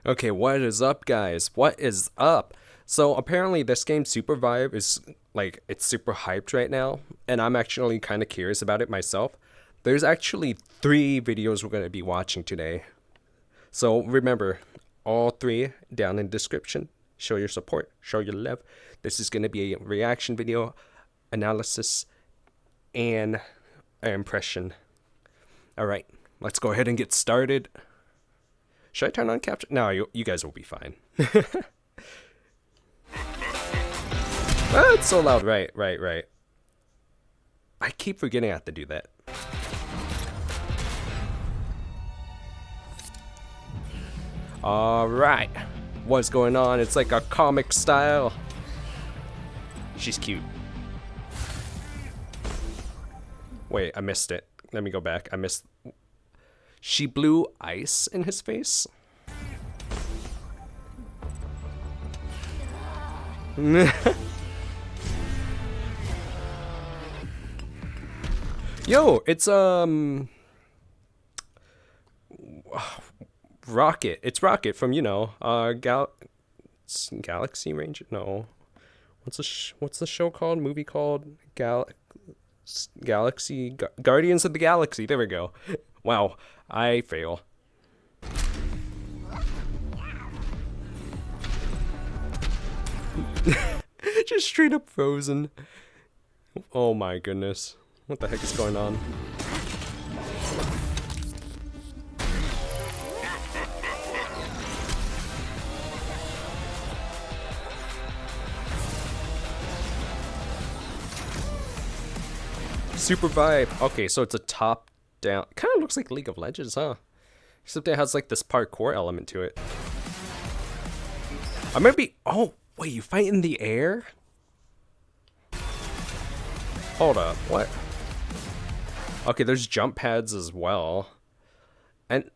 Okay, what is up, guys? What is up? So apparently this game Supervive is like it's super hyped right now, and I'm actually kind of curious about it myself. There's actually 3 videos we're going to be watching today. So remember, all 3 down in the description. Show your support, show your love. This is going to be a reaction video, analysis, and an impression. Alright, let's go ahead and get started. Should I turn on capture? No, you guys will be fine. Ah, it's so loud. Right. I keep forgetting I have to do that. Alright. What's going on? It's like a comic style. She's cute. Wait, I missed it. Let me go back. I missed... She blew ice in his face? Yo, it's Rocket. It's Rocket from, you know, Galaxy Ranger? No. What's the show called? Movie called? Galaxy Guardians of the Galaxy. There we go. Wow, I fail. Just straight up frozen. Oh my goodness. What the heck is going on? Supervive. Okay, so it's a top down. Kind of looks like League of Legends, huh? Except it has like this parkour element to it. I might be. Oh, wait, you fight in the air? Hold up, what? Okay, there's jump pads as well. And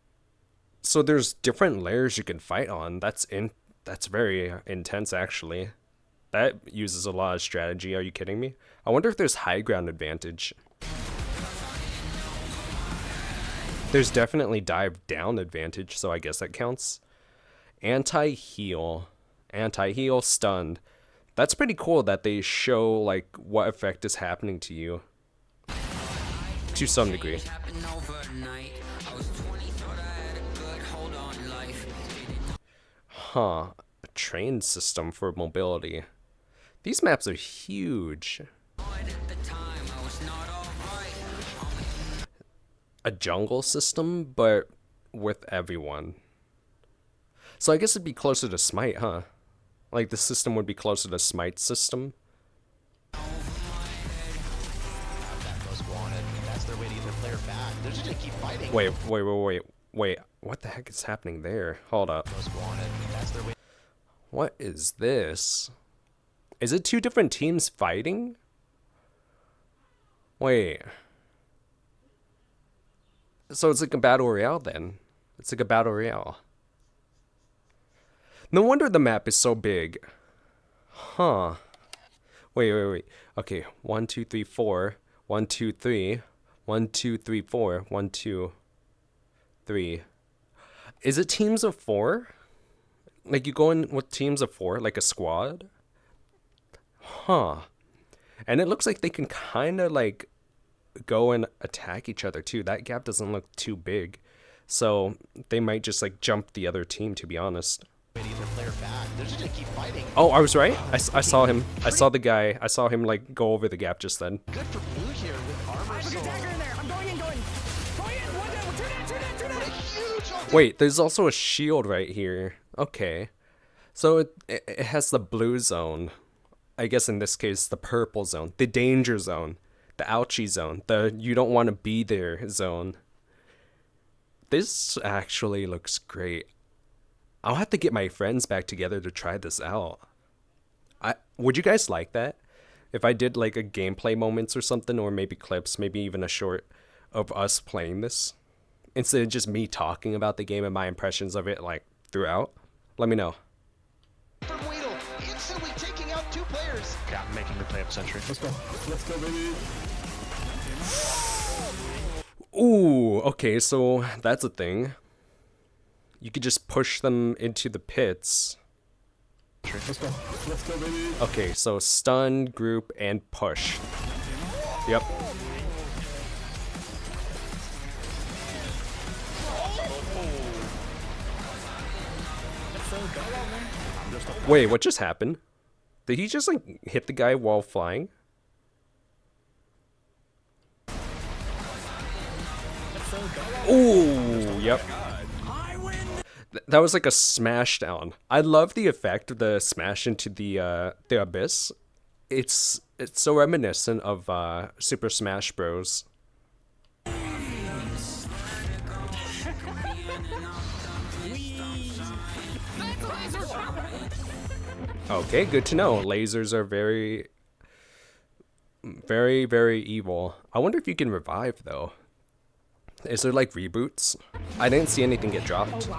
so there's different layers you can fight on. That's very intense, actually. That uses a lot of strategy. Are you kidding me? I wonder if there's high ground advantage. There's definitely dive down advantage, so I guess that counts. Anti-heal. Anti-heal, stunned. That's pretty cool that they show like what effect is happening to you. To some degree. Huh. A train system for mobility. These maps are huge. A jungle system, but with everyone. So I guess it'd be closer to Smite, huh? Like the system would be closer to Smite's system. Wait. What the heck is happening there? Hold up. What is this? Is it 2 different teams fighting? Wait. So it's like a battle royale then. It's like a battle royale. No wonder the map is so big. Huh. Wait. Okay, 1, 2, 3, 4. 1, 2, 3. 1, 2, 3, 4. 1, 2, 3. Is it teams of 4? Like you go in with teams of 4, like a squad? Huh. And it looks like they can kind of like go and attack each other too. That gap doesn't look too big. So they might just like jump the other team, to be honest. Oh, I was right. I saw him. I saw the guy. I saw him like go over the gap just then. Good for blue here with armor. I have a dagger in there. I'm going in. Turn it. Wait, there's also a shield right here. Okay. So it has the blue zone. I guess in this case, the purple zone. The danger zone. The ouchie zone. The you don't want to be there zone. This actually looks great. I'll have to get my friends back together to try this out. Would you guys like that? If I did like a gameplay moments or something, or maybe clips, maybe even a short of us playing this, instead of just me talking about the game and my impressions of it like throughout. Let me know. Instantly taking out 2 players. Yeah, making the play up century. Let's go, baby. Ooh, okay, so that's a thing. You could just push them into the pits. Let's go. Let's go, baby. Okay, so stun, group, and push. Yep. Wait, what just happened? Did he just like hit the guy while flying? Ooh, yep. That was like a smash down. I love the effect of the smash into the abyss. It's so reminiscent of Super Smash Bros. Okay, good to know. Lasers are very, very, very evil. I wonder if you can revive though. Is there like reboots? I didn't see anything get dropped.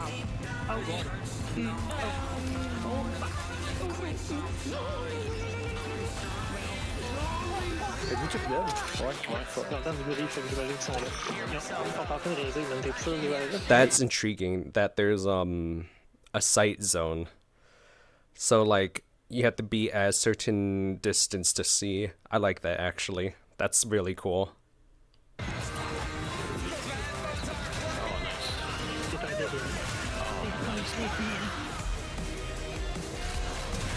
That's intriguing that there's a sight zone. So like you have to be at a certain distance to see. I like that actually. That's really cool.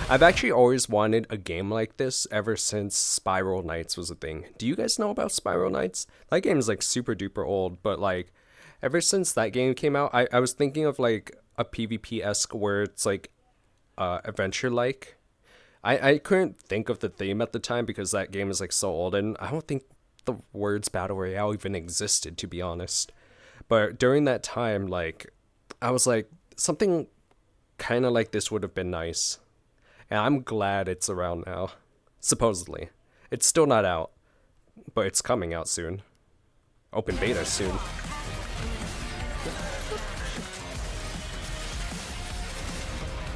I've actually always wanted a game like this ever since Spiral Knights was a thing. Do you guys know about Spiral Knights? That game is like super duper old, but like ever since that game came out, I was thinking of like a PvP-esque where it's like adventure like. I couldn't think of the theme at the time because that game is like so old, and I don't think the words Battle Royale even existed, to be honest. But during that time, like I was like, something kind of like this would have been nice. And I'm glad it's around now. Supposedly. It's still not out, but it's coming out soon. Open beta soon.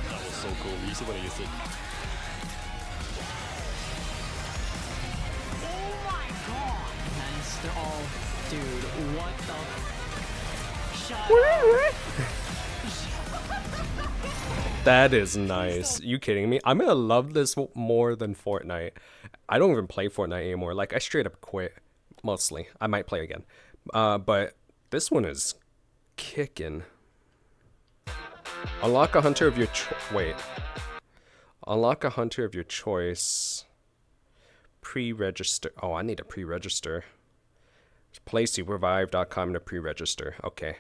That was so cool. You see what I used it. Oh my god! Nice. They're all, dude, what the? Shut up. That is nice. You kidding me? I'm gonna love this more than Fortnite. I don't even play Fortnite anymore. Like, I straight up quit. Mostly. I might play again. But this one is kicking. Unlock a hunter of your wait. Unlock a hunter of your choice. Pre-register. Oh, I need to pre-register. Play Supervive.com to pre-register. Okay.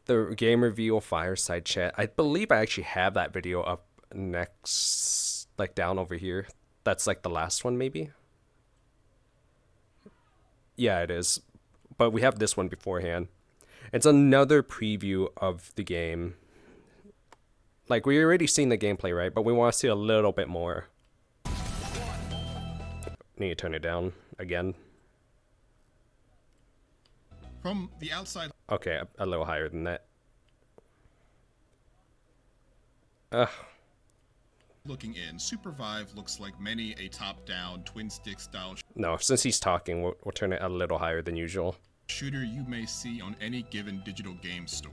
The game reveal Fireside chat. I believe I actually have that video up next, like down over here. That's like the last one, maybe? Yeah, it is. But we have this one beforehand. It's another preview of the game. Like, we already seen the gameplay, right? But we want to see a little bit more. Need to turn it down again. From the outside Okay, a little higher than that. looking in, Supervive looks like many a top-down, twin-stick style No, since he's talking, we'll turn it a little higher than usual. shooter you may see on any given digital game store.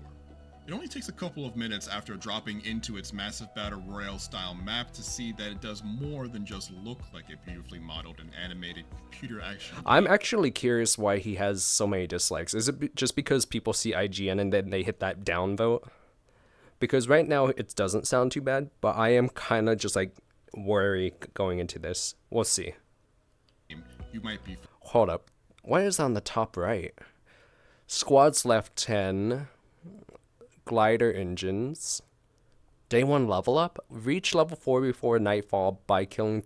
It only takes a couple of minutes after dropping into its massive battle royale style map to see that it does more than just look like a beautifully modeled and animated computer action. I'm actually curious why he has so many dislikes. Is it just because people see IGN and then they hit that downvote? Because right now it doesn't sound too bad, but I am kind of just like worried going into this. We'll see. You might be Hold up. What is on the top right? Squads left 10. Glider engines. Day 1 level up. Reach level 4 before nightfall by killing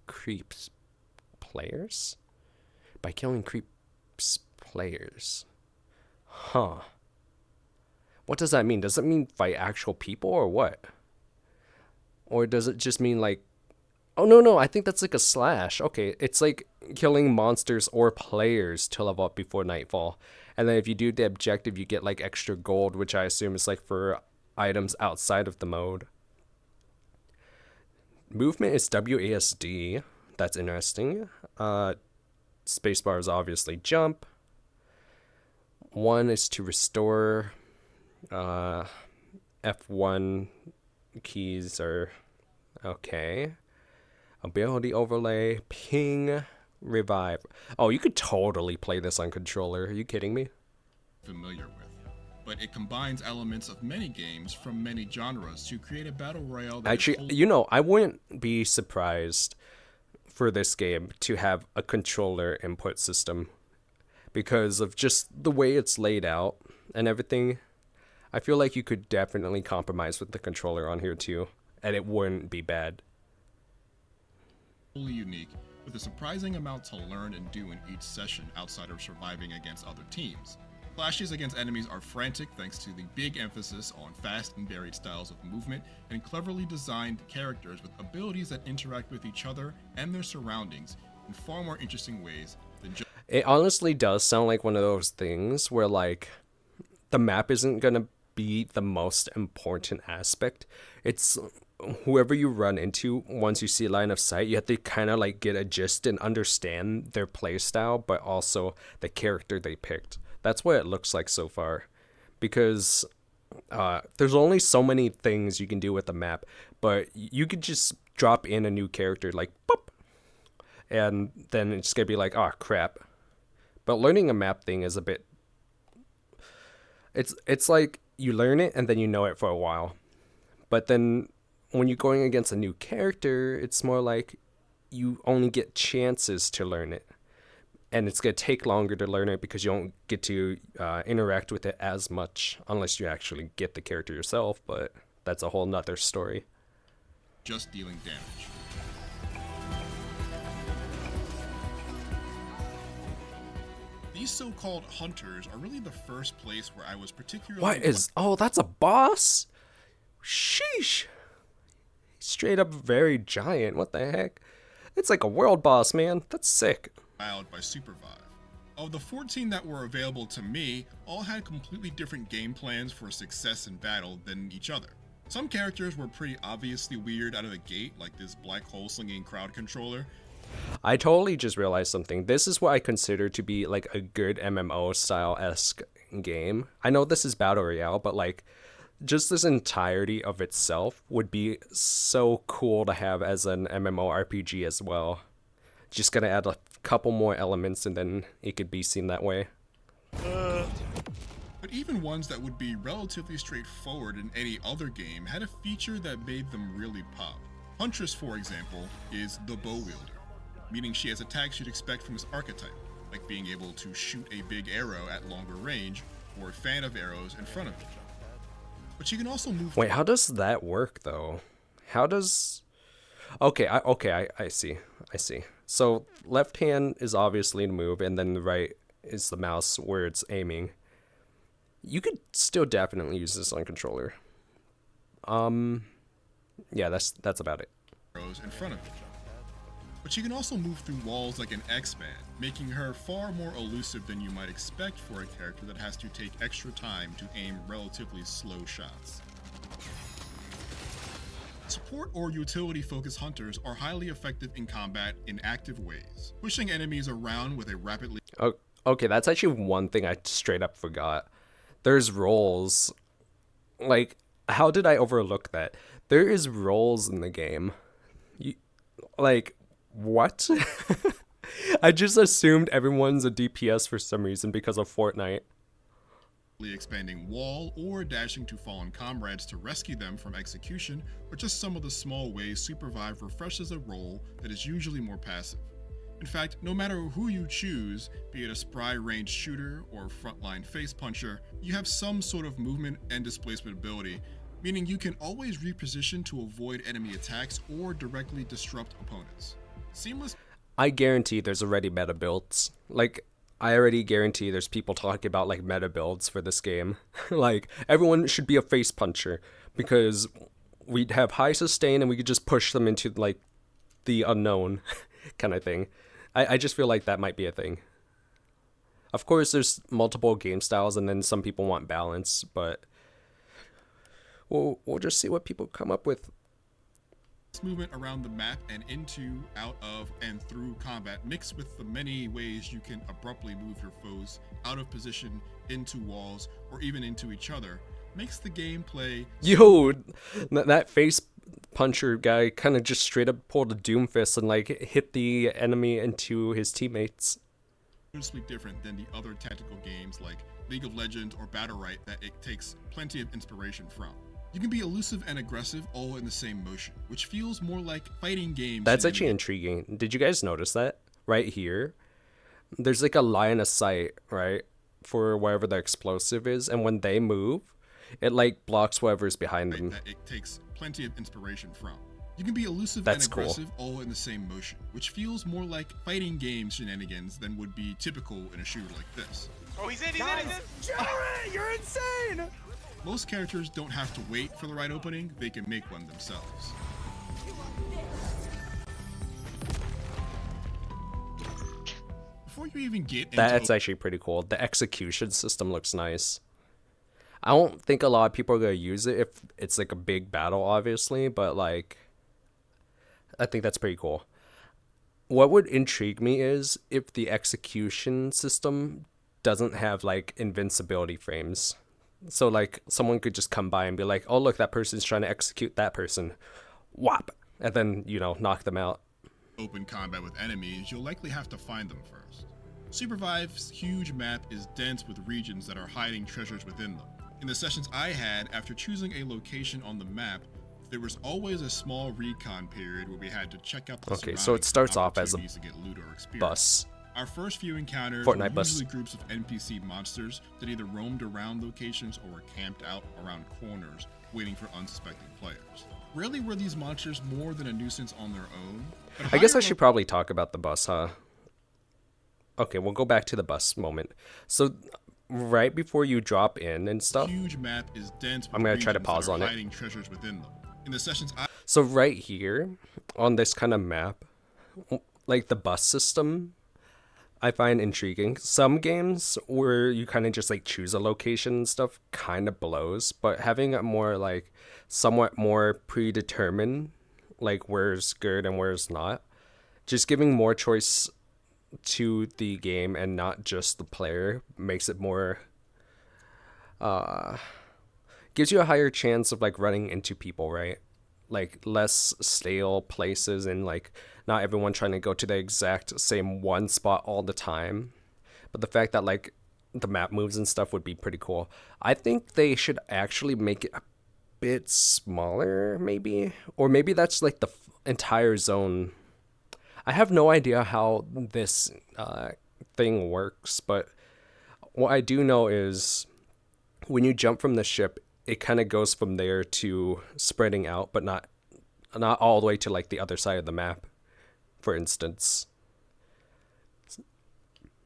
creeps players? By killing creeps players. Huh. What does that mean? Does it mean fight actual people or what? Or does it just mean like... Oh, no, I think that's like a slash. Okay, it's like killing monsters or players to level up before nightfall. And then if you do the objective, you get like extra gold, which I assume is like for items outside of the mode. Movement is WASD. That's interesting. Spacebar is obviously jump. 1 is to restore F1 keys are okay. Ability overlay, ping, revive. Oh, you could totally play this on controller. Are you kidding me? Familiar with. But it combines elements of many games from many genres to create a battle royale that Actually, you know, I wouldn't be surprised for this game to have a controller input system because of just the way it's laid out and everything. I feel like you could definitely compromise with the controller on here too, and it wouldn't be bad. Fully unique, with a surprising amount to learn and do in each session outside of surviving against other teams. Clashes against enemies are frantic thanks to the big emphasis on fast and varied styles of movement and cleverly designed characters with abilities that interact with each other and their surroundings in far more interesting ways than just... It honestly does sound like one of those things where, like, the map isn't gonna be the most important aspect. It's whoever you run into, once you see line of sight, you have to kind of like get a gist and understand their play style, but also the character they picked. That's what it looks like so far, because there's only so many things you can do with the map, but you could just drop in a new character like boop, and then it's gonna be like, oh crap. But learning a map thing is a bit, it's like you learn it and then you know it for a while, but then when you're going against a new character, it's more like you only get chances to learn it. And it's going to take longer to learn it because you don't get to interact with it as much unless you actually get the character yourself, but that's a whole nother story. Just dealing damage. These so-called hunters are really the first place where I was particularly... What is... Oh, that's a boss? Sheesh. Straight up very giant. What the heck? It's like a world boss, man. That's sick. By Supervive. Of the 14 that were available to me, all had completely different game plans for success in battle than each other. Some characters were pretty obviously weird out of the gate, like this black hole slinging crowd controller. I totally just realized something. This is what I consider to be like a good MMO style-esque game. I know this is Battle Royale, but like just this entirety of itself would be so cool to have as an MMORPG as well. Just gonna add a couple more elements and then it could be seen that way. But even ones that would be relatively straightforward in any other game had a feature that made them really pop. Huntress, for example, is the bow wielder, meaning she has attacks you'd expect from this archetype, like being able to shoot a big arrow at longer range or a fan of arrows in front of you. But she can also move... Wait, how does that work though? How does... Okay, I see. So left hand is obviously to move, and then the right is the mouse where it's aiming. You could still definitely use this on controller. Yeah, that's about it. Arrows in front of you. But she can also move through walls like an X-Man, making her far more elusive than you might expect for a character that has to take extra time to aim relatively slow shots. Support or utility-focused hunters are highly effective in combat in active ways, pushing enemies around with a rapidly... Oh, okay, that's actually one thing I straight up forgot. There's roles. Like, how did I overlook that? There is roles in the game. Like, what? I just assumed everyone's a DPS for some reason because of Fortnite. Expanding wall or dashing to fallen comrades to rescue them from execution are just some of the small ways Supervive refreshes a role that is usually more passive. In fact, no matter who you choose, be it a spry ranged shooter or frontline face puncher, you have some sort of movement and displacement ability, meaning you can always reposition to avoid enemy attacks or directly disrupt opponents. Seamless... I guarantee there's already meta builds. Like, I already guarantee there's people talking about like meta builds for this game. Like, everyone should be a face puncher because we'd have high sustain and we could just push them into like the unknown kind of thing. I just feel like that might be a thing. Of course, there's multiple game styles and then some people want balance, but we'll just see what people come up with. Movement around the map and into, out of, and through combat, mixed with the many ways you can abruptly move your foes out of position, into walls, or even into each other, makes the gameplay Yo, that face puncher guy kind of just straight up pulled a doom fist and like hit the enemy into his teammates. noticeably different than the other tactical games like League of Legends or Battlerite that it takes plenty of inspiration from. You can be elusive and aggressive all in the same motion, which feels more like fighting games. That's actually intriguing. Did you guys notice that? Right here, there's like a line of sight, right, for wherever the explosive is, and when they move, it like blocks whatever's behind them. That it takes plenty of inspiration from. You can be elusive That's and cool. aggressive all in the same motion, which feels more like fighting game shenanigans than would be typical in a shooter like this. Oh, he's in, he's in, he's in! Jerry, you're insane! Most characters don't have to wait for the right opening, they can make one themselves. Before you even get into That's actually pretty cool. The execution system looks nice. I don't think a lot of people are gonna use it if it's like a big battle, obviously, but like, I think that's pretty cool. What would intrigue me is if the execution system doesn't have like invincibility frames. So like someone could just come by and be like, oh look, that person's trying to execute that person. Whop! And then, you know, knock them out. open combat with enemies, you'll likely have to find them first. Supervive's huge map is dense with regions that are hiding treasures within them. In the sessions I had, after choosing a location on the map, there was always a small recon period where we had to check out the Okay, so it starts off as a opportunities to get loot or experience. Bus. Our first few encounters Fortnite were bus. usually groups of NPC monsters that either roamed around locations or were camped out around corners, waiting for unsuspecting players. Rarely were these monsters more than a nuisance on their own. But I guess I higher should probably talk about the bus, huh? Okay, we'll go back to the bus moment. So, right before you drop in and stuff, huge map is dense with I'm gonna try to regions pause that are on it. hiding treasures within them. In the sessions so right here on this kind of map, like the bus system, I find intriguing. Some games where you kind of just like choose a location and stuff kind of blows, but having a more like somewhat more predetermined, like where's good and where's not, just giving more choice to the game and not just the player makes it more gives you a higher chance of like running into people, right? Like less stale places and like not everyone trying to go to the exact same one spot all the time. But the fact that like the map moves and stuff would be pretty cool. I think they should actually make it a bit smaller, maybe, or maybe that's like the entire zone. I have no idea how this thing works, but what I do know is when you jump from the ship, it kind of goes from there to spreading out, but not all the way to like the other side of the map, for instance.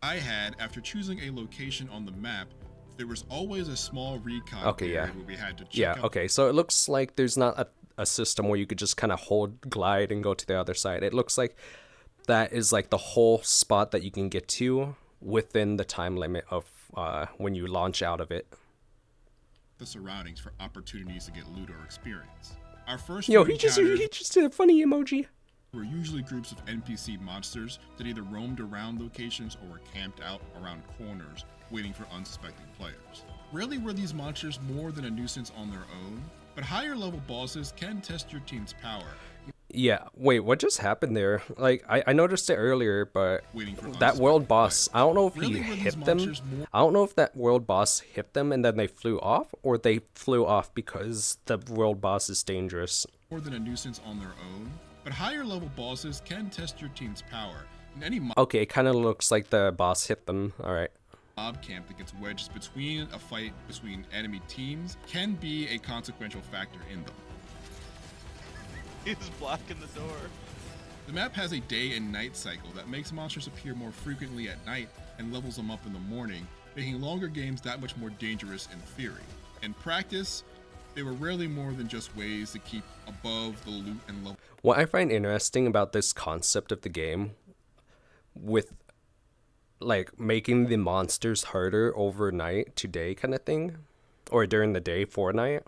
I had, after choosing a location on the map, there was always a small recon Okay, period yeah. where we had to check Yeah, out okay, so it looks like there's not a system where you could just kind of hold glide and go to the other side. It looks like that is like the whole spot that you can get to within the time limit of when you launch out of it. the surroundings for opportunities to get loot or experience. Our first Yo, few he just encounters did a funny emoji. were usually groups of NPC monsters that either roamed around locations or were camped out around corners, waiting for unsuspecting players. Rarely were these monsters more than a nuisance on their own, but higher level bosses can test your team's power, Yeah, wait, what just happened there? Like, I noticed it earlier, but waiting for that world boss, I don't know if Really he were these hit them. monsters more- I don't know if that world boss hit them and then they flew off, or they flew off because the world boss is dangerous. more than a nuisance on their own, but higher level bosses can test your team's power. In any Okay, it kind of looks like the boss hit them. Alright. mob camp that gets wedged between a fight between enemy teams can be a consequential factor in them. He's blocking the door. The map has a day and night cycle that makes monsters appear more frequently at night and levels them up in the morning, making longer games that much more dangerous in theory. In practice, they were rarely more than just ways to keep above the loot and level. What I find interesting about this concept of the game, with like making the monsters harder overnight to day kind of thing, or during the day for night,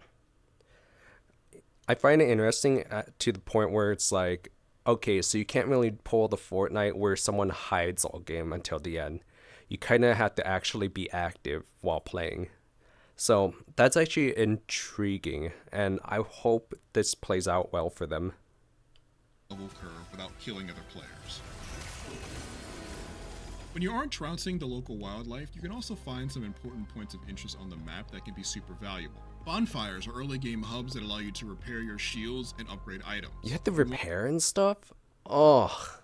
I find it interesting to the point where it's like, okay, so you can't really pull the Fortnite where someone hides all game until the end. You kind of have to actually be active while playing. So that's actually intriguing, and I hope this plays out well for them. Level curve without killing other players. When you aren't trouncing the local wildlife, you can also find some important points of interest on the map that can be super valuable. Bonfires are early game hubs that allow you to repair your shields and upgrade items. You have to repair and stuff? Oh,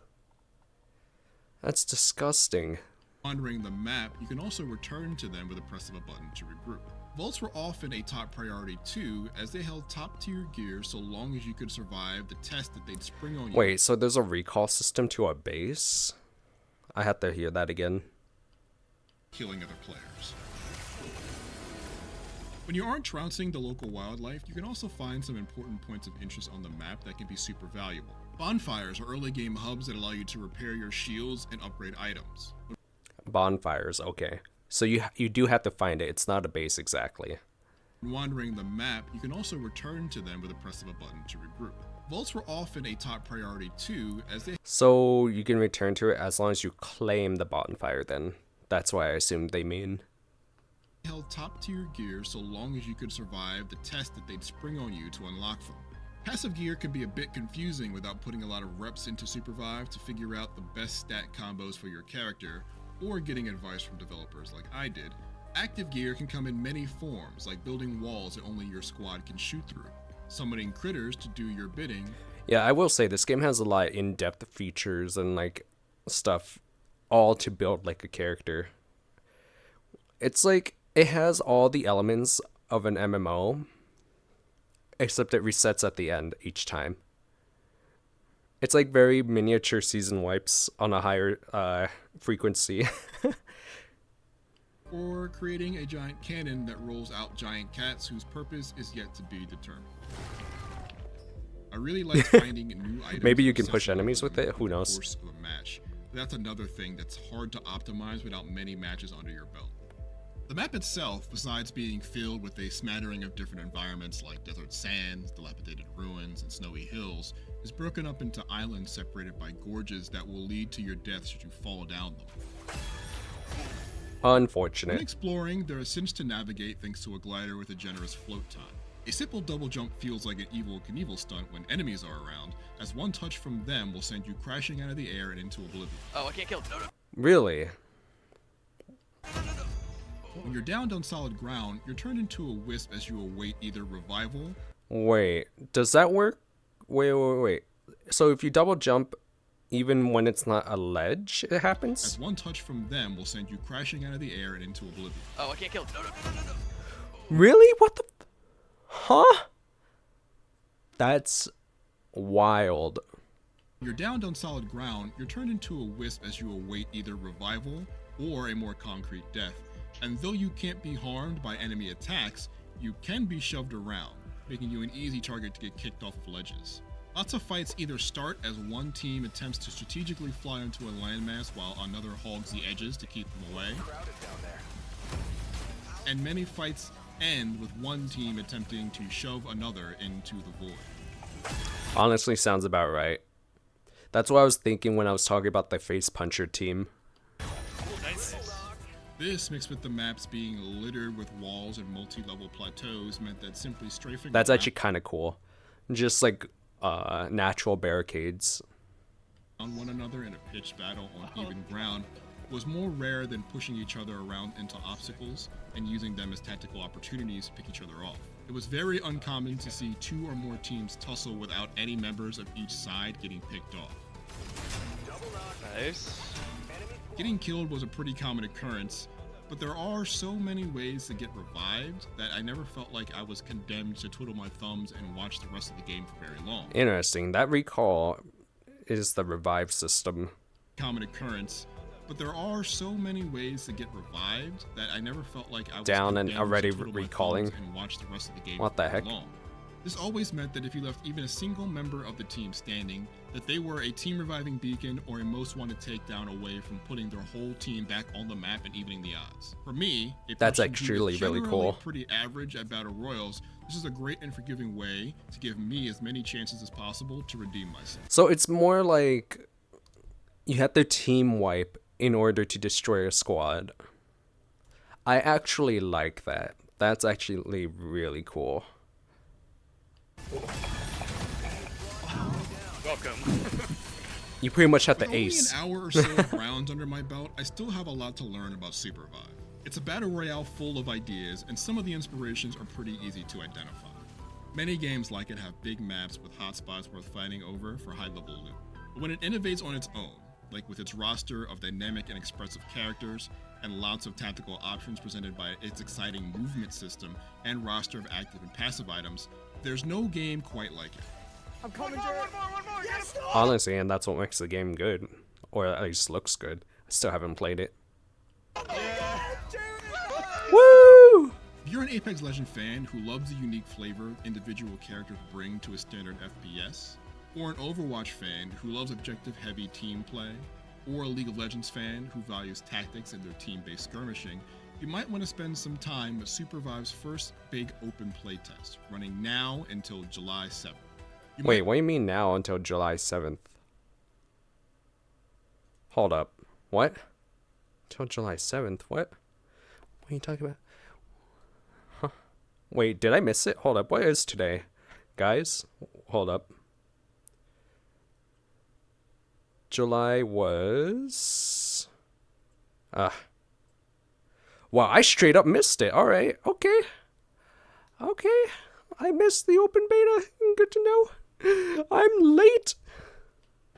that's disgusting. Wandering the map, you can also return to them with the press of a button to regroup. Vaults were often a top priority too, as they held top tier gear so long as you could survive the test that they'd spring on you. Wait, so there's a recall system to a base? I have to hear that again. Killing other players. When you aren't trouncing the local wildlife, you can also find some important points of interest on the map that can be super valuable. Bonfires are early game hubs that allow you to repair your shields and upgrade items. Bonfires, okay. So you do have to find it. It's not a base exactly. When wandering the map, you can also return to them with the press of a button to regroup. Vaults were often a top priority too, as they So you can return to it as long as you claim the bonfire then. That's why I assumed they mean. held top tier gear so long as you could survive the test that they'd spring on you to unlock them. Passive gear can be a bit confusing without putting a lot of reps into Supervive to figure out the best stat combos for your character, or getting advice from developers like I did. Active gear can come in many forms, like building walls that only your squad can shoot through, summoning critters to do your bidding. Yeah, I will say this game has a lot of in-depth features and like stuff all to build like a character. It's like it has all the elements of an MMO, except it resets at the end each time. It's like very miniature season wipes on a higher frequency. Or creating a giant cannon that rolls out giant cats whose purpose is yet to be determined. I really like finding new items. Maybe you can accessible push enemies with over it, who the knows? course of a match. But that's another thing that's hard to optimize without many matches under your belt. The map itself, besides being filled with a smattering of different environments like desert sands, dilapidated ruins, and snowy hills, is broken up into islands separated by gorges that will lead to your death should you fall down them. When Unfortunate. exploring, there are sims to navigate thanks to a glider with a generous float time. A simple double jump feels like an Evel Knievel stunt when enemies are around, as one touch from them will send you crashing out of the air and into oblivion. Oh, I can't kill him. No, no. Really? When you're downed on solid ground, you're turned into a wisp as you await either revival. Wait, does that work? Wait. So if you double jump, even when it's not a ledge, it As happens? one touch from them will send you crashing out of the air and into oblivion. Oh, I can't kill him. No, no, no, no, no. Really? What the? Huh? That's wild. When you're downed on solid ground, you're turned into a wisp as you await either revival or a more concrete death. And though you can't be harmed by enemy attacks, you can be shoved around, making you an easy target to get kicked off of ledges. Lots of fights either start as one team attempts to strategically fly into a landmass while another hogs the edges to keep them away. And many fights end with one team attempting to shove another into the void. Honestly, sounds about right. That's what I was thinking when I was talking about the face puncher team. This, mixed with the maps being littered with walls and multi-level plateaus, meant that simply strafing That's around actually kind of cool. Just like natural barricades. on one another in a pitched battle on even ground was more rare than pushing each other around into obstacles and using them as tactical opportunities to pick each other off. It was very uncommon to see two or more teams tussle without any members of each side getting picked off. Nice. Getting killed was a pretty common occurrence, but there are so many ways to get revived that I never felt like I was condemned to twiddle my thumbs and watch the rest of the game for very long. Interesting. That recall is the revive system. Common occurrence, but there are so many ways to get revived that I never felt like I was Down and condemned already to twiddle my recalling. thumbs and watch the rest of the game What for the very heck? long. This always meant that if you left even a single member of the team standing, that they were a team reviving beacon or a most wanted takedown away from putting their whole team back on the map and evening the odds. For me, a That's person who actually is really generally cool. pretty average at battle royals, this is a great and forgiving way to give me as many chances as possible to redeem myself. So it's more like you have to team wipe in order to destroy a squad. I actually like that. That's actually really cool. Welcome. You pretty much have With to only ace. an hour or so of rounds under my belt, I still have a lot to learn about Supervive. It's a battle royale full of ideas, and some of the inspirations are pretty easy to identify. Many games like it have big maps with hotspots worth fighting over for high-level loot. But when it innovates on its own, like with its roster of dynamic and expressive characters, and lots of tactical options presented by its exciting movement system and roster of active and passive items, there's no game quite like it. I'm coming, Jared. One more. Yes! Honestly, and that's what makes the game good. Or at least looks good. I still haven't played it. Woo! If you're an Apex Legends fan who loves the unique flavor individual characters bring to a standard FPS, or an Overwatch fan who loves objective-heavy team play, or a League of Legends fan who values tactics and their team-based skirmishing, you might want to spend some time with Supervive's first big open playtest, running now until July 7th. Wait, what do you mean now until July 7th? Hold up. What? Until July 7th? What? What are you talking about? Huh. Wait, did I miss it? Hold up. What is today? Guys, hold up. July was... Wow, I straight up missed it. Alright, okay. Okay. I missed the open beta. Good to know. I'm late.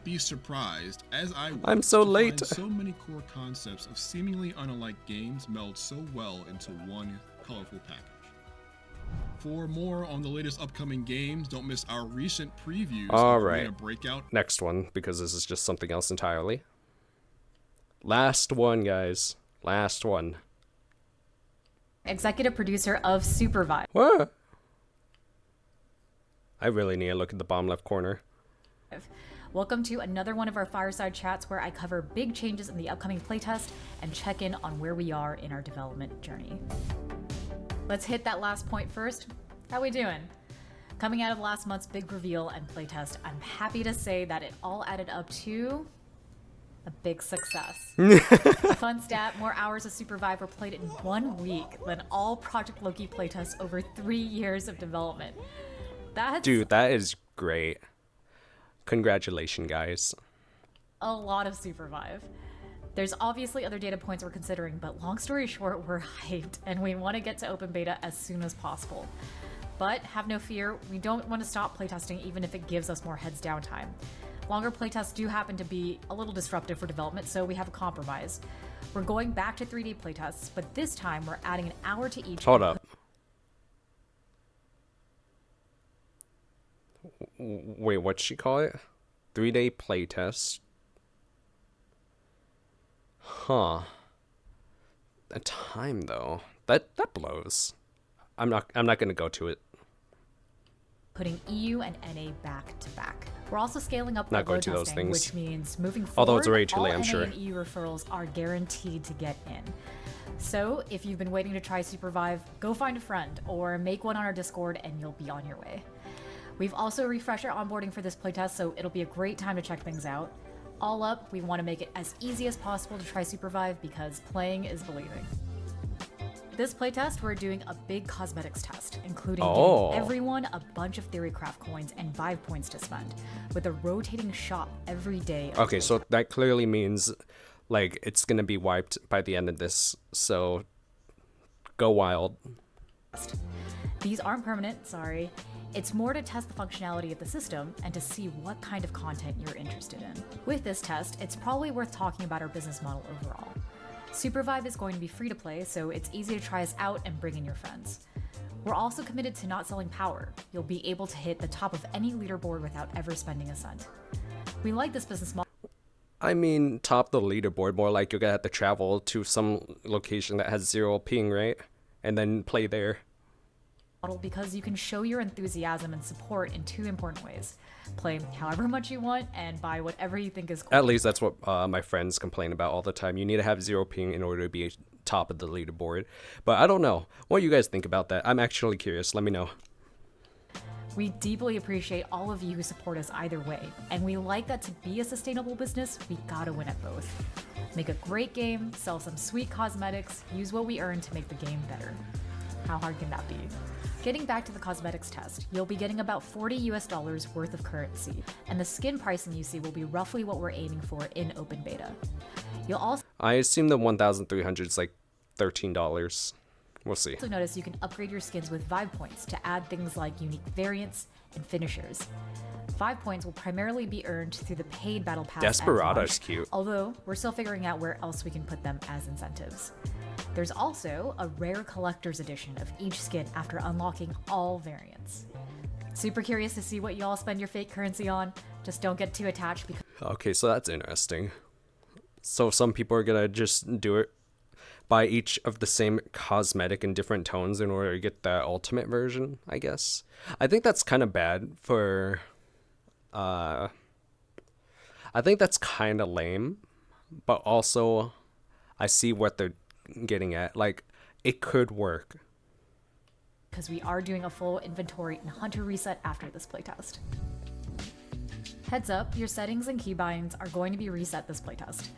Be surprised, as I was, I'm so to late. find so many core concepts of seemingly unalike games meld so well into one colorful package. For more on the latest upcoming games, don't miss our recent previews All of right. Arena Breakout. Next one, because this is just something else entirely. Last one, guys. Last one. Executive producer of Supervive. What? I really need to look at the bottom left corner. Welcome to another one of our Fireside chats where I cover big changes in the upcoming playtest and check in on where we are in our development journey. Let's hit that last point first. How we doing? Coming out of last month's big reveal and playtest, I'm happy to say that it all added up to a big success. A fun stat, more hours of Supervive were played in 1 week than all Project Loki playtests over 3 years of development. Dude, that is great. Congratulations, guys. A lot of Supervive. There's obviously other data points we're considering, but long story short, we're hyped and we want to get to open beta as soon as possible. But have no fear, we don't want to stop playtesting even if it gives us more heads down time. Longer playtests do happen to be a little disruptive for development, so we have a compromise. We're going back to 3-day playtests, but this time we're adding an hour to each. Hold up. Wait, what'd she call it? 3-day playtest. Huh. A time though. That blows. I'm not gonna go to it. Putting EU and NA back to back. We're also scaling up Not our going load to those testing, things. which means moving forward, Although it's already too all late, I'm NA sure. and EU referrals are guaranteed to get in. So if you've been waiting to try Supervive, go find a friend or make one on our Discord and you'll be on your way. We've also refreshed our onboarding for this playtest, so it'll be a great time to check things out. All up, we want to make it as easy as possible to try Supervive because playing is believing. This playtest, we're doing a big cosmetics test, including giving everyone a bunch of Theorycraft coins and Vive points to spend, with a rotating shop every day. Okay, so that clearly means, like, it's gonna be wiped by the end of this, so go wild. These aren't permanent, sorry. It's more to test the functionality of the system and to see what kind of content you're interested in. With this test, it's probably worth talking about our business model overall. Supervive is going to be free to play, so it's easy to try us out and bring in your friends. We're also committed to not selling power. You'll be able to hit the top of any leaderboard without ever spending a cent. We like this business model. I mean, top the leaderboard, more like you're gonna have to travel to some location that has 0 ping, right? And then play there. Because you can show your enthusiasm and support in 2 important ways. Play however much you want and buy whatever you think is cool. At least that's what my friends complain about all the time. You need to have 0 ping in order to be top of the leaderboard. But I don't know. What do you guys think about that? I'm actually curious. Let me know. We deeply appreciate all of you who support us either way, and we like that to be a sustainable business, we gotta win at both. Make a great game, sell some sweet cosmetics, use what we earn to make the game better. How hard can that be? Getting back to the cosmetics test, you'll be getting about $40 worth of currency, and the skin pricing you see will be roughly what we're aiming for in open beta. You'll also I assume the 1,300 is like $13. We'll see. notice you can upgrade your skins with Vibe points to add things like unique variants and finishers. Vibe points will primarily be earned through the paid battle pass. at Desperato's launch, cute. although we're still figuring out where else we can put them as incentives. There's also a rare collector's edition of each skin after unlocking all variants. Super curious to see what y'all spend your fake currency on. Just don't get too attached because Okay, so that's interesting. So some people are gonna just do it, buy each of the same cosmetic in different tones in order to get the ultimate version, I guess. I think that's kind of bad for... I think that's kind of lame, but also I see what they're getting at. Like, it could work. we are doing a full inventory and hunter reset after this playtest. Heads up, your settings and keybinds are going to be reset this playtest.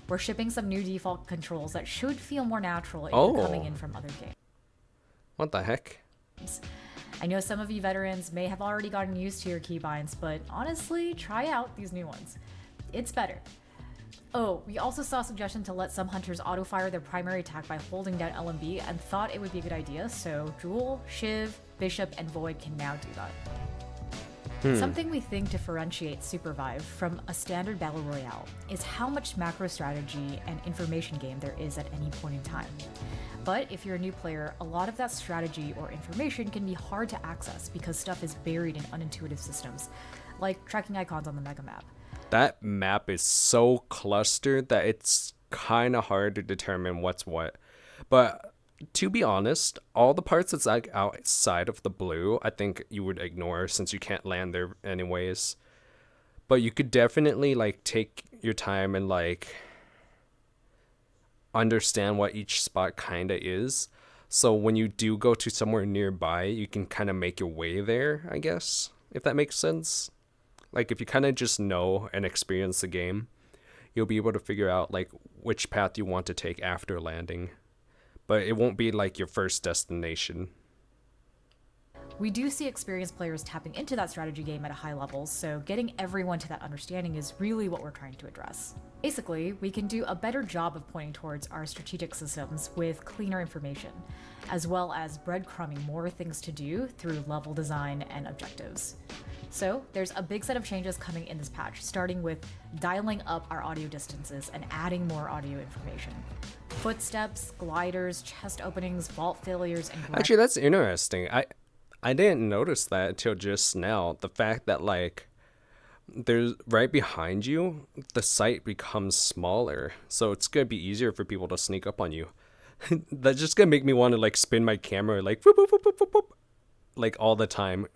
We're shipping some new default controls that should feel more natural if you're coming in from other games. What the heck? I know some of you veterans may have already gotten used to your keybinds, but honestly, try out these new ones. It's better. Oh, we also saw a suggestion to let some hunters auto-fire their primary attack by holding down LMB and thought it would be a good idea, so Jewel, Shiv, Bishop, and Void can now do that. Something we think differentiates Supervive from a standard battle royale is how much macro strategy and information game there is at any point in time. But if you're a new player, a lot of that strategy or information can be hard to access because stuff is buried in unintuitive systems, like tracking icons on the mega map. That map is so clustered that it's kind of hard to determine what's what. But to be honest, all the parts that's like outside of the blue, I think you would ignore since you can't land there anyways. But you could definitely like take your time and like understand what each spot kind of is. So when you do go to somewhere nearby, you can kind of make your way there, I guess, if that makes sense. Like if you kind of just know and experience the game, you'll be able to figure out like which path you want to take after landing. But it won't be like your first destination. We do see experienced players tapping into that strategy game at a high level, so getting everyone to that understanding is really what we're trying to address. Basically, we can do a better job of pointing towards our strategic systems with cleaner information, as well as breadcrumbing more things to do through level design and objectives. So there's a big set of changes coming in this patch, starting with dialing up our audio distances and adding more audio information. Footsteps, gliders, chest openings, vault failures, and Actually, that's interesting. I didn't notice that until just now. The fact that like there's right behind you, the sight becomes smaller, so it's gonna be easier for people to sneak up on you. That's just gonna make me want to like spin my camera like whoop, whoop, whoop, whoop, whoop, whoop, like all the time.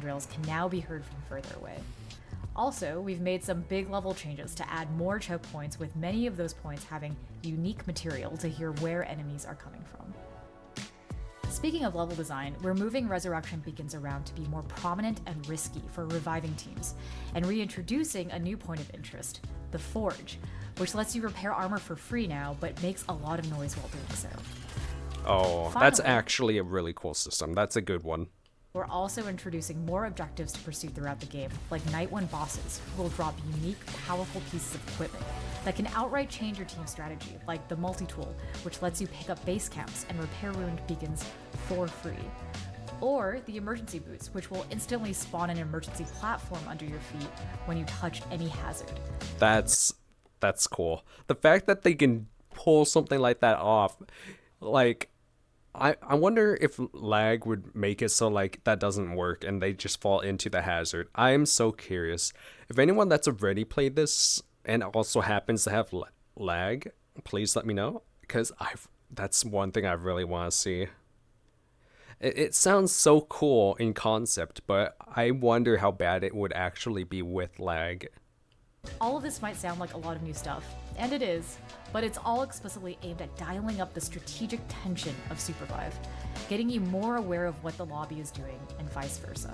drills can now be heard from further away. Also, we've made some big level changes to add more choke points, with many of those points having unique material to hear where enemies are coming from. Speaking of level design, we're moving resurrection beacons around to be more prominent and risky for reviving teams, and reintroducing a new point of interest, the Forge, which lets you repair armor for free now, but makes a lot of noise while doing so. Oh, that's actually a really cool system. That's a good one. We're also introducing more objectives to pursue throughout the game, like Night 1 bosses, who will drop unique, powerful pieces of equipment that can outright change your team's strategy, like the multi-tool, which lets you pick up base camps and repair ruined beacons for free. Or the emergency boots, which will instantly spawn an emergency platform under your feet when you touch any hazard. That's cool. The fact that they can pull something like that off, like, I wonder if lag would make it so like that doesn't work and they just fall into the hazard. I am so curious. If anyone that's already played this and also happens to have lag, please let me know, because that's one thing I really want to see. It sounds so cool in concept, but I wonder how bad it would actually be with lag. All of this might sound like a lot of new stuff, and it is, but it's all explicitly aimed at dialing up the strategic tension of Supervive, getting you more aware of what the lobby is doing, and vice versa.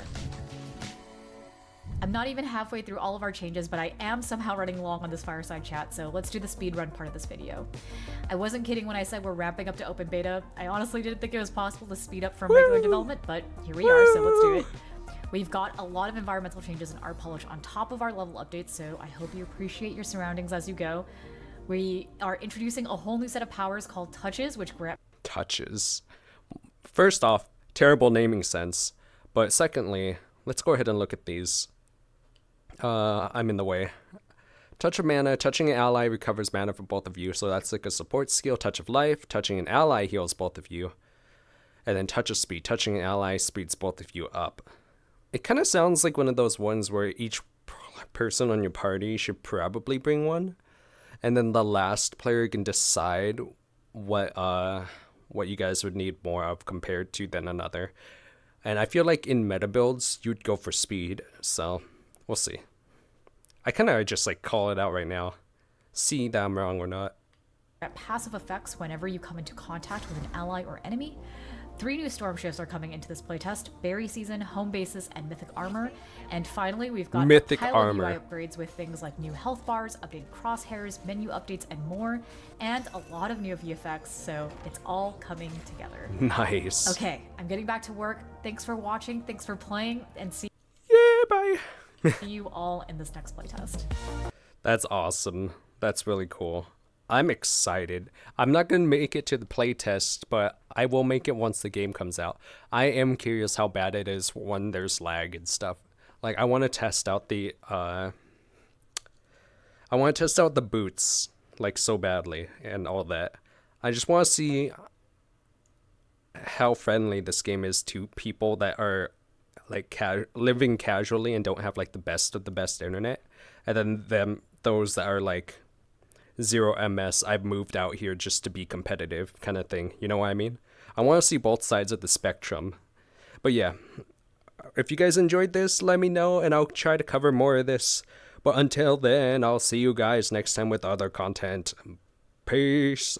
I'm not even halfway through all of our changes, but I am somehow running long on this Fireside chat, so let's do the speedrun part of this video. I wasn't kidding when I said we're ramping up to open beta. I honestly didn't think it was possible to speed up from regular development, but here we are, so let's do it. We've got a lot of environmental changes in our polish on top of our level updates, so I hope you appreciate your surroundings as you go. We are introducing a whole new set of powers called touches, which grant Touches. First off, terrible naming sense. But secondly, let's go ahead and look at these. I'm in the way. Touch of mana, touching an ally recovers mana for both of you, so that's like a support skill. Touch of life, touching an ally heals both of you. And then touch of speed, touching an ally speeds both of you up. It kind of sounds like one of those ones where each person on your party should probably bring one. And then the last player can decide what you guys would need more of compared to than another. And I feel like in meta builds, you'd go for speed, so we'll see. I kind of just like call it out right now. See that I'm wrong or not. passive effects whenever you come into contact with an ally or enemy. 3 new storm shifts are coming into this playtest: Berry Season, Home Bases, and Mythic Armor. And finally, we've got Mythic a pile Armor. of UI upgrades with things like new health bars, updated crosshairs, menu updates, and more, and a lot of new VFX, so it's all coming together. Nice. Okay, I'm getting back to work. Thanks for watching, thanks for playing, and see Yeah, bye. you all in this next playtest. That's awesome. That's really cool. I'm excited. I'm not going to make it to the playtest, but I will make it once the game comes out. I am curious how bad it is when there's lag and stuff. Like, I want to test out the, boots, like, so badly and all that. I just want to see how friendly this game is to people that are, like, living casually and don't have, like, the best of the best internet. And then those that are, like, 0 MS, I've moved out here just to be competitive kind of thing. You know what I mean? I want to see both sides of the spectrum. But yeah, if you guys enjoyed this, let me know and I'll try to cover more of this. But until then, I'll see you guys next time with other content. Peace.